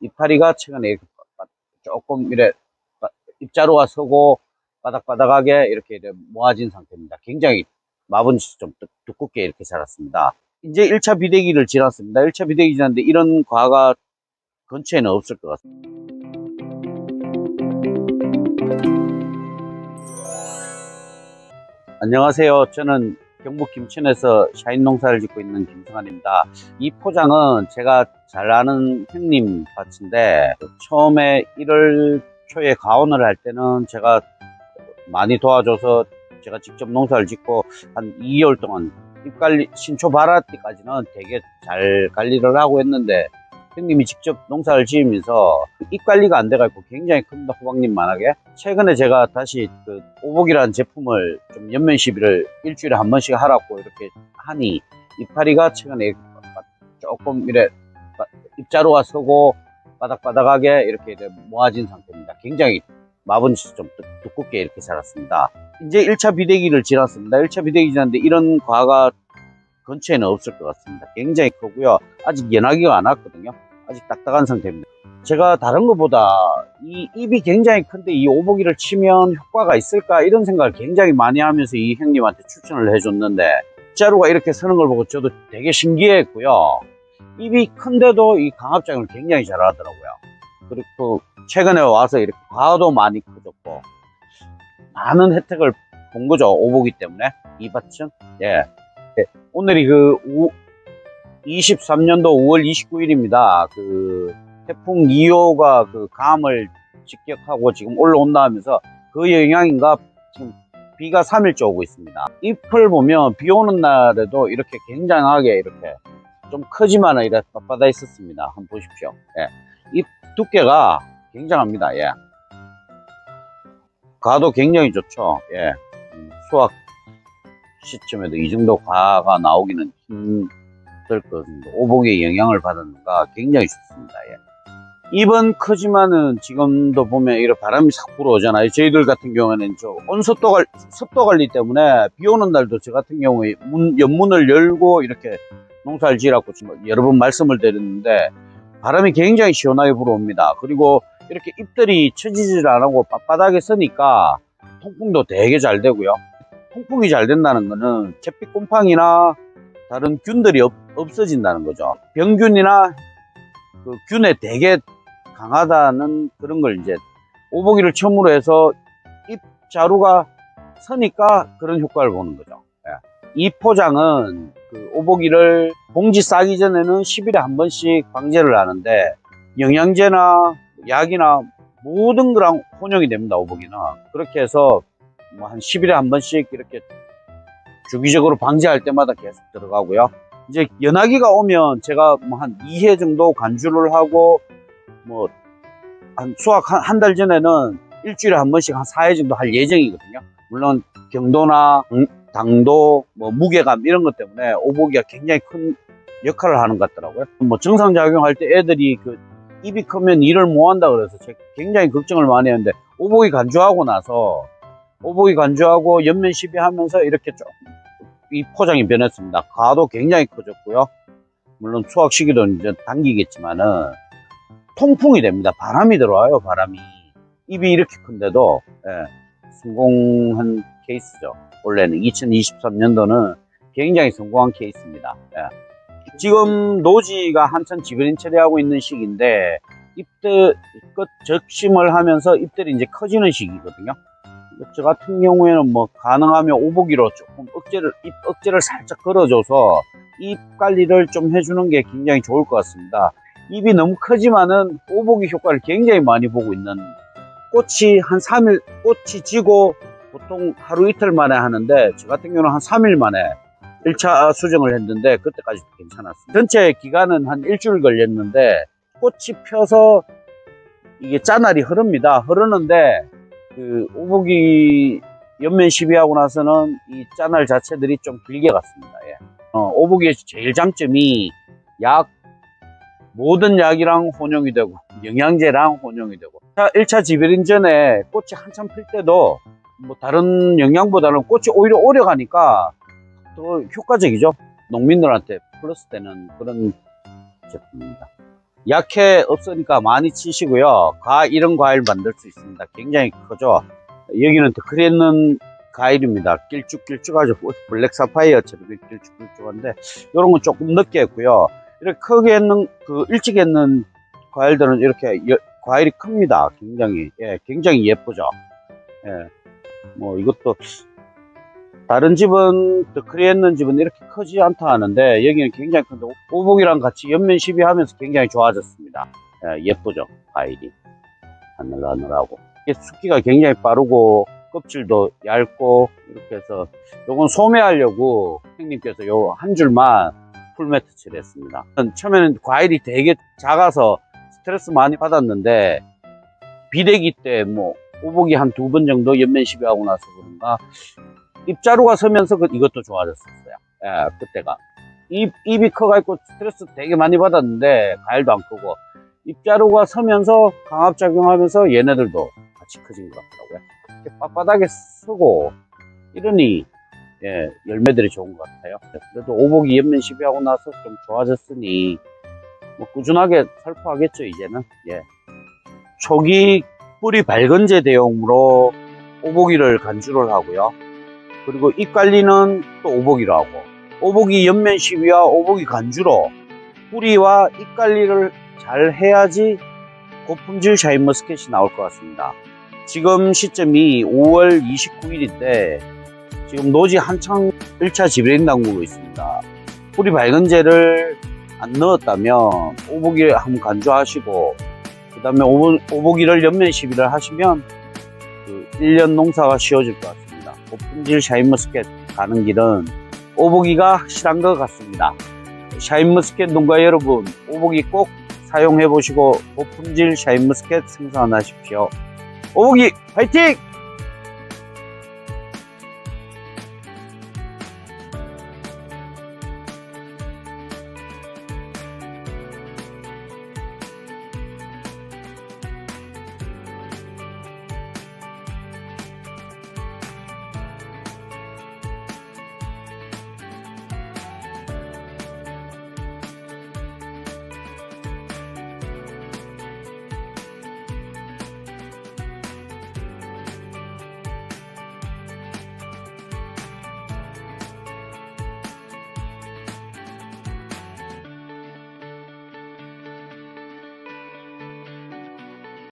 이파리가 최근에 이렇게 조금 이래 입자루가 서고 바닥바닥하게 이렇게 모아진 상태입니다. 굉장히 마분치 좀 두껍게 이렇게 자랐습니다. 이제 1차 비대기를 지났습니다. 1차 비대기 지났는데 이런 과가 근처에는 없을 것 같습니다. 안녕하세요. 저는 경북 김천에서 샤인 농사를 짓고 있는 김성환입니다. 이 포장은 제가 잘 아는 형님 밭인데, 처음에 1월 초에 가온을 할 때는 제가 많이 도와줘서 제가 직접 농사를 짓고 한 2개월 동안 잎관리, 신초 발할 때까지는 되게 잘 관리를 하고 했는데, 형님이 직접 농사를 지으면서 잎관리가 안 돼가지고 굉장히 큽니다. 호박잎만하게. 최근에 제가 다시 그 오복이라는 제품을 좀 연면 시비를 일주일에 한 번씩 하라고 이렇게 하니, 이파리가 최근에 조금 이래 입자루가 서고 바닥바닥하게 이렇게 모아진 상태입니다. 굉장히 마분치 좀 두껍게 이렇게 자랐습니다. 이제 1차 비대기를 지났습니다. 1차 비대기 지났는데 이런 과가 근처에는 없을 것 같습니다. 굉장히 크고요. 아직 연하기가 안 왔거든요. 아직 딱딱한 상태입니다. 제가 다른 것보다 이 잎이 굉장히 큰데 이 오복이를 치면 효과가 있을까 이런 생각을 굉장히 많이 하면서 이 형님한테 추천을 해줬는데, 자루가 이렇게 서는 걸 보고 저도 되게 신기했고요. 잎이 큰데도 이 강압작용을 굉장히 잘 하더라고요. 그리고 최근에 와서 이렇게 과도 많이 커졌고 많은 혜택을 본 거죠. 오복이 때문에. 이 밭은. 예. 오늘이 그 23년도 5월 29일입니다. 그 태풍 2호가 그 감을 직격하고 지금 올라온다 하면서 그 영향인가 지금 비가 3일째 오고 있습니다. 잎을 보면 비 오는 날에도 이렇게 굉장하게 이렇게 좀 크지만은 이렇게 빳빳해 있었습니다. 한번 보십시오. 예. 잎 두께가 굉장합니다. 예. 가도 굉장히 좋죠. 예. 수확 시점에도 이 정도 과가 나오기는 힘들 것입니다. 오복의 영향을 받았는가 굉장히 좋습니다. 예. 잎은 크지만은 지금도 보면 이런 바람이 싹 불어오잖아요. 저희들 같은 경우에는 저 습도 관리 때문에 비 오는 날도 저 같은 경우에 연문을 열고 이렇게 농사를 지으라고 여러 번 말씀을 드렸는데 바람이 굉장히 시원하게 불어옵니다. 그리고 이렇게 잎들이 처지질 안 하고 빳빳하게 서니까 통풍도 되게 잘 되고요. 통풍이 잘 된다는 거는 잿빛 곰팡이나 다른 균들이 없어진다는 거죠. 병균이나 그 균에 되게 강하다는 그런 걸 이제 오복이를 처음으로 해서 잎 자루가 서니까 그런 효과를 보는 거죠. 예. 이 포장은 그 오복이를 봉지 싸기 전에는 10일에 한 번씩 방제를 하는데 영양제나 약이나 모든 거랑 혼용이 됩니다. 오복이는. 그렇게 해서 뭐 한 10일에 한 번씩 이렇게 주기적으로 방제할 때마다 계속 들어가고요. 이제 연하기가 오면 제가 뭐 한 2회 정도 간주를 하고 뭐 한 수확 한 달 전에는 일주일에 한 번씩 한 4회 정도 할 예정이거든요. 물론 경도나 당도, 뭐 무게감 이런 것 때문에 오복이가 굉장히 큰 역할을 하는 것 같더라고요. 뭐 정상작용할 때 애들이 그 입이 크면 일을 못 한다 그래서 제가 굉장히 걱정을 많이 했는데 오복이 간주하고 연면 시비하면서 이렇게 조금 이 포장이 변했습니다. 가도 굉장히 커졌고요. 물론 수확 시기도 이제 당기겠지만은 통풍이 됩니다. 바람이 들어와요. 바람이. 잎이 이렇게 큰데도 성공한 케이스죠. 원래는 2023년도는 굉장히 성공한 케이스입니다. 지금 노지가 한참 지그린 처리하고 있는 시기인데 잎들 끝 적심을 하면서 잎들이 이제 커지는 시기거든요. 저 같은 경우에는 뭐 가능하면 오복이로 조금 잎 억제를 살짝 걸어줘서 잎 관리를 좀 해주는 게 굉장히 좋을 것 같습니다. 잎이 너무 크지만은 오복이 효과를 굉장히 많이 보고 있는, 꽃이 한 3일, 꽃이 지고 보통 하루 이틀 만에 하는데 저 같은 경우는 한 3일 만에 1차 수정을 했는데 그때까지도 괜찮았습니다. 전체 기간은 한 일주일 걸렸는데 꽃이 펴서 이게 짜날이 흐르는데 그 오복이 연면 시비하고 나서는 이 짜날 자체들이 좀 길게 갔습니다. 예. 오복의 제일 장점이 모든 약이랑 혼용이 되고 영양제랑 혼용이 되고, 1차 지별인 전에 꽃이 한참 필 때도 뭐 다른 영양보다는 꽃이 오히려 오래 가니까 더 효과적이죠. 농민들한테 플러스 되는 그런 제품입니다. 약해 없으니까 많이 치시고요. 이런 과일 만들 수 있습니다. 굉장히 크죠. 여기는 더 크리는 과일입니다. 길쭉길쭉하죠. 블랙 사파이어처럼 길쭉길쭉한데 이런 건 조금 늦게 했고요. 이렇게 크게 했는 일찍 했는 과일들은 이렇게 과일이 큽니다. 굉장히 예쁘죠. 예, 뭐 이것도 다른 집은 더 크리했는 집은 이렇게 크지 않다 하는데 여기는 굉장히 큰데 오복이랑 같이 옆면 시비하면서 굉장히 좋아졌습니다. 예쁘죠. 과일이 하늘하늘하고 이게 숙기가 굉장히 빠르고 껍질도 얇고 이렇게 해서 요건 소매하려고 형님께서 요 한 줄만 풀매트 칠했습니다. 처음에는 과일이 되게 작아서 스트레스 많이 받았는데 비대기 때 뭐 오복이 한 2번 정도 옆면 시비하고 나서 그런가 입자루가 서면서 이것도 좋아졌었어요. 그때가 입이 커가지고 스트레스 되게 많이 받았는데 과일도 안 크고 입자루가 서면서 강압작용하면서 얘네들도 같이 커진 것 같더라고요. 이렇게 빳빳하게 서고 이러니 열매들이 좋은 것 같아요. 그래도 오복이 옆면 시비하고 나서 좀 좋아졌으니 뭐 꾸준하게 살포하겠죠 이제는. 초기 뿌리 발건제 대용으로 오복이를 간주를 하고요. 그리고 잎 관리는 또 오복이로 하고 오복이 옆면 시비와 오복이 간주로 뿌리와 잎 관리를 잘 해야지 고품질 샤인머스켓이 나올 것 같습니다. 지금 시점이 5월 29일인데 지금 노지 한창 1차 지브레인 담그고 있습니다. 뿌리 발건제를 안 넣었다면 오복이를 한번 간주하시고 그 다음에 오복이를 옆면 시비를 하시면 1년 농사가 쉬워질 것 같습니다. 고품질 샤인머스켓 가는 길은 오복이가 확실한 것 같습니다. 샤인머스켓 농가 여러분, 오복이 꼭 사용해 보시고 고품질 샤인머스켓 생산하십시오. 오복이 화이팅!